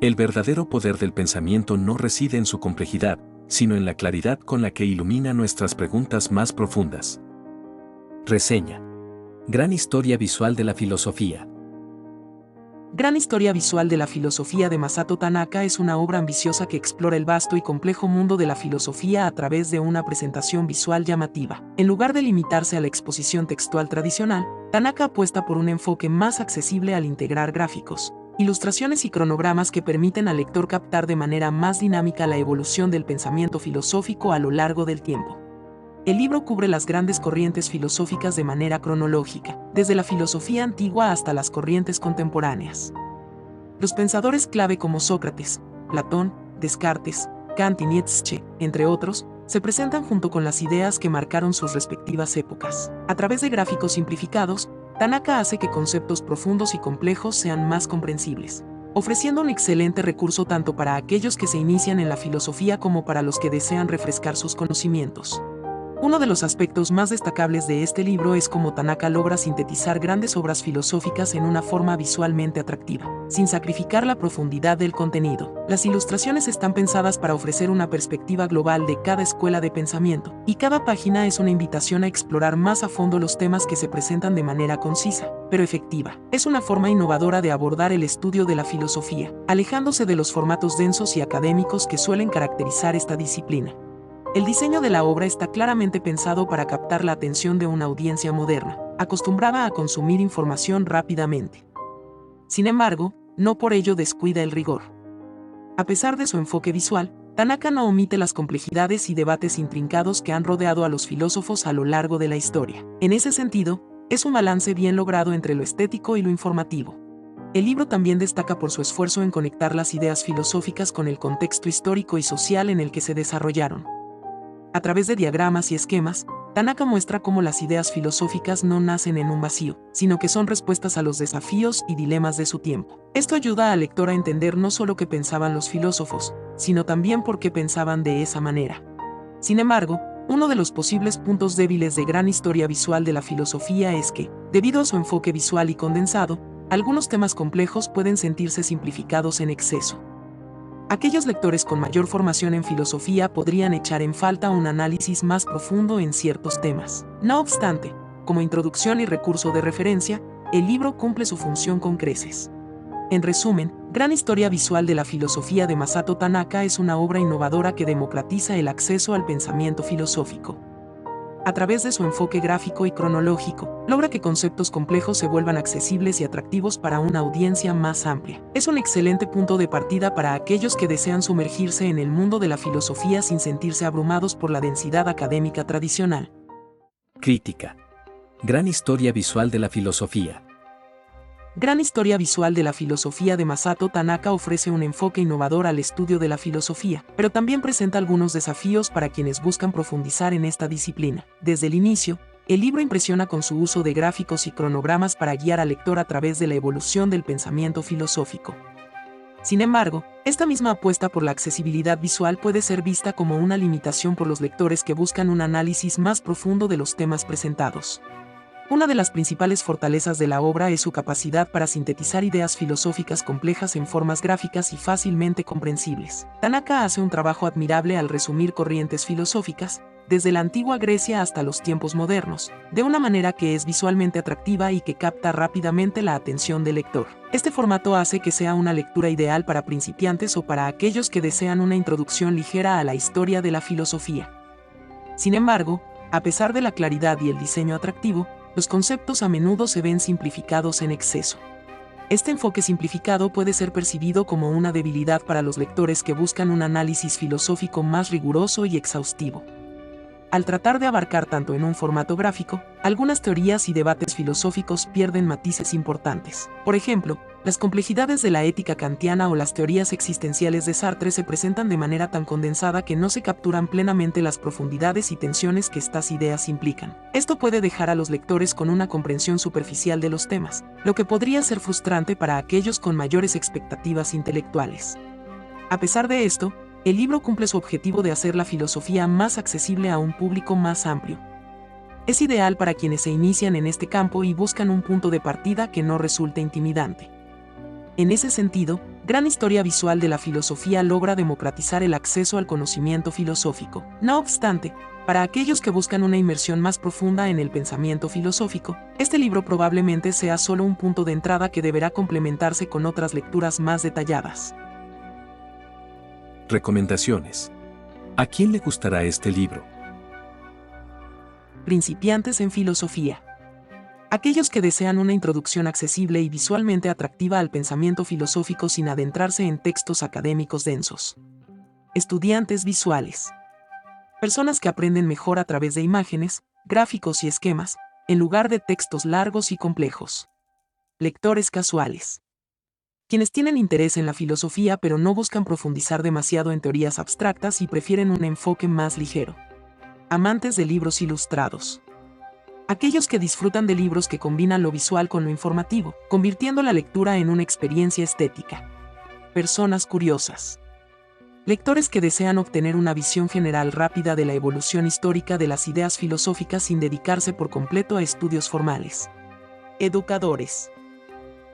El verdadero poder del pensamiento no reside en su complejidad, sino en la claridad con la que ilumina nuestras preguntas más profundas. Reseña. Gran historia visual de la filosofía. Gran historia visual de la filosofía de Masato Tanaka es una obra ambiciosa que explora el vasto y complejo mundo de la filosofía a través de una presentación visual llamativa. En lugar de limitarse a la exposición textual tradicional, Tanaka apuesta por un enfoque más accesible al integrar gráficos, ilustraciones y cronogramas que permiten al lector captar de manera más dinámica la evolución del pensamiento filosófico a lo largo del tiempo. El libro cubre las grandes corrientes filosóficas de manera cronológica, desde la filosofía antigua hasta las corrientes contemporáneas. Los pensadores clave como Sócrates, Platón, Descartes, Kant y Nietzsche, entre otros, se presentan junto con las ideas que marcaron sus respectivas épocas. A través de gráficos simplificados, Tanaka hace que conceptos profundos y complejos sean más comprensibles, ofreciendo un excelente recurso tanto para aquellos que se inician en la filosofía como para los que desean refrescar sus conocimientos. Uno de los aspectos más destacables de este libro es cómo Tanaka logra sintetizar grandes obras filosóficas en una forma visualmente atractiva, sin sacrificar la profundidad del contenido. Las ilustraciones están pensadas para ofrecer una perspectiva global de cada escuela de pensamiento, y cada página es una invitación a explorar más a fondo los temas que se presentan de manera concisa, pero efectiva. Es una forma innovadora de abordar el estudio de la filosofía, alejándose de los formatos densos y académicos que suelen caracterizar esta disciplina. El diseño de la obra está claramente pensado para captar la atención de una audiencia moderna, acostumbrada a consumir información rápidamente. Sin embargo, no por ello descuida el rigor. A pesar de su enfoque visual, Tanaka no omite las complejidades y debates intrincados que han rodeado a los filósofos a lo largo de la historia. En ese sentido, es un balance bien logrado entre lo estético y lo informativo. El libro también destaca por su esfuerzo en conectar las ideas filosóficas con el contexto histórico y social en el que se desarrollaron. A través de diagramas y esquemas, Tanaka muestra cómo las ideas filosóficas no nacen en un vacío, sino que son respuestas a los desafíos y dilemas de su tiempo. Esto ayuda al lector a entender no solo qué pensaban los filósofos, sino también por qué pensaban de esa manera. Sin embargo, uno de los posibles puntos débiles de Gran historia visual de la filosofía es que, debido a su enfoque visual y condensado, algunos temas complejos pueden sentirse simplificados en exceso. Aquellos lectores con mayor formación en filosofía podrían echar en falta un análisis más profundo en ciertos temas. No obstante, como introducción y recurso de referencia, el libro cumple su función con creces. En resumen, Gran historia visual de la filosofía de Masato Tanaka es una obra innovadora que democratiza el acceso al pensamiento filosófico. A través de su enfoque gráfico y cronológico, logra que conceptos complejos se vuelvan accesibles y atractivos para una audiencia más amplia. Es un excelente punto de partida para aquellos que desean sumergirse en el mundo de la filosofía sin sentirse abrumados por la densidad académica tradicional. Crítica. Gran historia visual de la filosofía. Gran historia visual de la filosofía de Masato Tanaka ofrece un enfoque innovador al estudio de la filosofía, pero también presenta algunos desafíos para quienes buscan profundizar en esta disciplina. Desde el inicio, el libro impresiona con su uso de gráficos y cronogramas para guiar al lector a través de la evolución del pensamiento filosófico. Sin embargo, esta misma apuesta por la accesibilidad visual puede ser vista como una limitación por los lectores que buscan un análisis más profundo de los temas presentados. Una de las principales fortalezas de la obra es su capacidad para sintetizar ideas filosóficas complejas en formas gráficas y fácilmente comprensibles. Tanaka hace un trabajo admirable al resumir corrientes filosóficas, desde la antigua Grecia hasta los tiempos modernos, de una manera que es visualmente atractiva y que capta rápidamente la atención del lector. Este formato hace que sea una lectura ideal para principiantes o para aquellos que desean una introducción ligera a la historia de la filosofía. Sin embargo, a pesar de la claridad y el diseño atractivo, los conceptos a menudo se ven simplificados en exceso. Este enfoque simplificado puede ser percibido como una debilidad para los lectores que buscan un análisis filosófico más riguroso y exhaustivo. Al tratar de abarcar tanto en un formato gráfico, algunas teorías y debates filosóficos pierden matices importantes. Por ejemplo, las complejidades de la ética kantiana o las teorías existenciales de Sartre se presentan de manera tan condensada que no se capturan plenamente las profundidades y tensiones que estas ideas implican. Esto puede dejar a los lectores con una comprensión superficial de los temas, lo que podría ser frustrante para aquellos con mayores expectativas intelectuales. A pesar de esto, el libro cumple su objetivo de hacer la filosofía más accesible a un público más amplio. Es ideal para quienes se inician en este campo y buscan un punto de partida que no resulte intimidante. En ese sentido, Gran historia visual de la filosofía logra democratizar el acceso al conocimiento filosófico. No obstante, para aquellos que buscan una inmersión más profunda en el pensamiento filosófico, este libro probablemente sea solo un punto de entrada que deberá complementarse con otras lecturas más detalladas. Recomendaciones. ¿A quién le gustará este libro? Principiantes en filosofía. Aquellos que desean una introducción accesible y visualmente atractiva al pensamiento filosófico sin adentrarse en textos académicos densos. Estudiantes visuales. Personas que aprenden mejor a través de imágenes, gráficos y esquemas, en lugar de textos largos y complejos. Lectores casuales. Quienes tienen interés en la filosofía pero no buscan profundizar demasiado en teorías abstractas y prefieren un enfoque más ligero. Amantes de libros ilustrados. Aquellos que disfrutan de libros que combinan lo visual con lo informativo, convirtiendo la lectura en una experiencia estética. Personas curiosas. Lectores que desean obtener una visión general rápida de la evolución histórica de las ideas filosóficas sin dedicarse por completo a estudios formales. Educadores.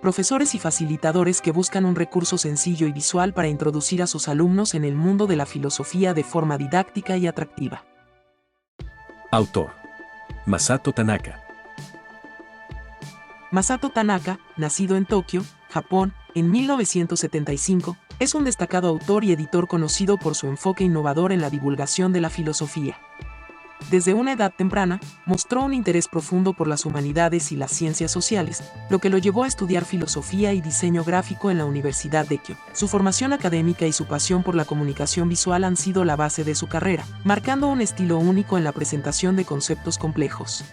Profesores y facilitadores que buscan un recurso sencillo y visual para introducir a sus alumnos en el mundo de la filosofía de forma didáctica y atractiva. Autor: Masato Tanaka. Masato Tanaka, nacido en Tokio, Japón, en 1975, es un destacado autor y editor conocido por su enfoque innovador en la divulgación de la filosofía. Desde una edad temprana, mostró un interés profundo por las humanidades y las ciencias sociales, lo que lo llevó a estudiar filosofía y diseño gráfico en la Universidad de Kyo. Su formación académica y su pasión por la comunicación visual han sido la base de su carrera, marcando un estilo único en la presentación de conceptos complejos.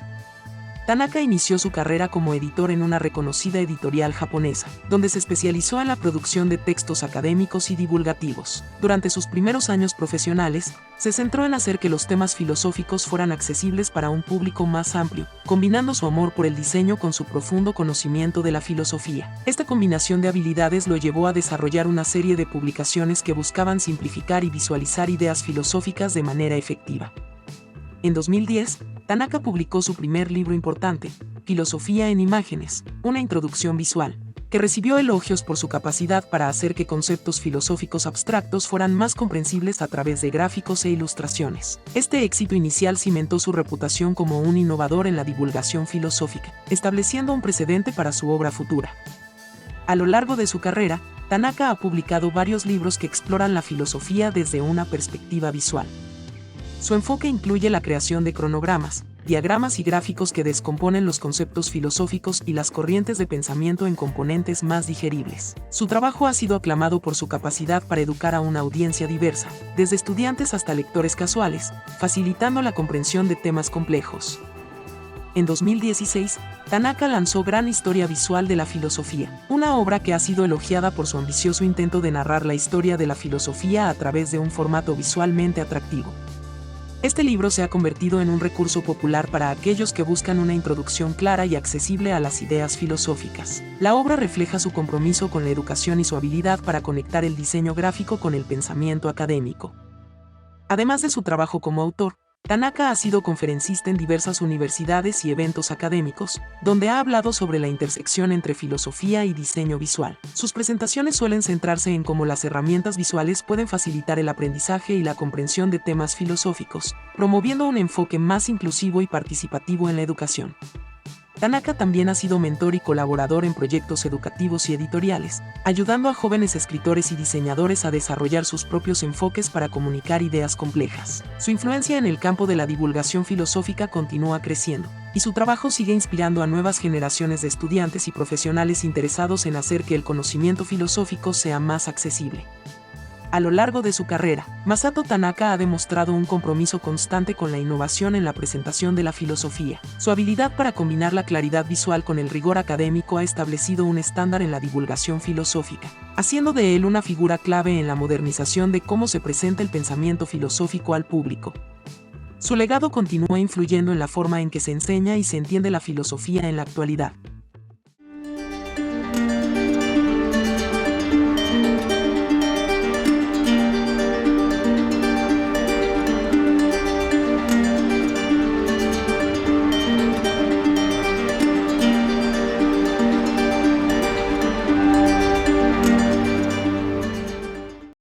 Tanaka inició su carrera como editor en una reconocida editorial japonesa, donde se especializó en la producción de textos académicos y divulgativos. Durante sus primeros años profesionales, se centró en hacer que los temas filosóficos fueran accesibles para un público más amplio, combinando su amor por el diseño con su profundo conocimiento de la filosofía. Esta combinación de habilidades lo llevó a desarrollar una serie de publicaciones que buscaban simplificar y visualizar ideas filosóficas de manera efectiva. En 2010, Tanaka publicó su primer libro importante, Filosofía en Imágenes, una introducción visual, que recibió elogios por su capacidad para hacer que conceptos filosóficos abstractos fueran más comprensibles a través de gráficos e ilustraciones. Este éxito inicial cimentó su reputación como un innovador en la divulgación filosófica, estableciendo un precedente para su obra futura. A lo largo de su carrera, Tanaka ha publicado varios libros que exploran la filosofía desde una perspectiva visual. Su enfoque incluye la creación de cronogramas, diagramas y gráficos que descomponen los conceptos filosóficos y las corrientes de pensamiento en componentes más digeribles. Su trabajo ha sido aclamado por su capacidad para educar a una audiencia diversa, desde estudiantes hasta lectores casuales, facilitando la comprensión de temas complejos. En 2016, Tanaka lanzó Gran Historia Visual de la Filosofía, una obra que ha sido elogiada por su ambicioso intento de narrar la historia de la filosofía a través de un formato visualmente atractivo. Este libro se ha convertido en un recurso popular para aquellos que buscan una introducción clara y accesible a las ideas filosóficas. La obra refleja su compromiso con la educación y su habilidad para conectar el diseño gráfico con el pensamiento académico. Además de su trabajo como autor, Tanaka ha sido conferencista en diversas universidades y eventos académicos, donde ha hablado sobre la intersección entre filosofía y diseño visual. Sus presentaciones suelen centrarse en cómo las herramientas visuales pueden facilitar el aprendizaje y la comprensión de temas filosóficos, promoviendo un enfoque más inclusivo y participativo en la educación. Tanaka también ha sido mentor y colaborador en proyectos educativos y editoriales, ayudando a jóvenes escritores y diseñadores a desarrollar sus propios enfoques para comunicar ideas complejas. Su influencia en el campo de la divulgación filosófica continúa creciendo, y su trabajo sigue inspirando a nuevas generaciones de estudiantes y profesionales interesados en hacer que el conocimiento filosófico sea más accesible. A lo largo de su carrera, Masato Tanaka ha demostrado un compromiso constante con la innovación en la presentación de la filosofía. Su habilidad para combinar la claridad visual con el rigor académico ha establecido un estándar en la divulgación filosófica, haciendo de él una figura clave en la modernización de cómo se presenta el pensamiento filosófico al público. Su legado continúa influyendo en la forma en que se enseña y se entiende la filosofía en la actualidad.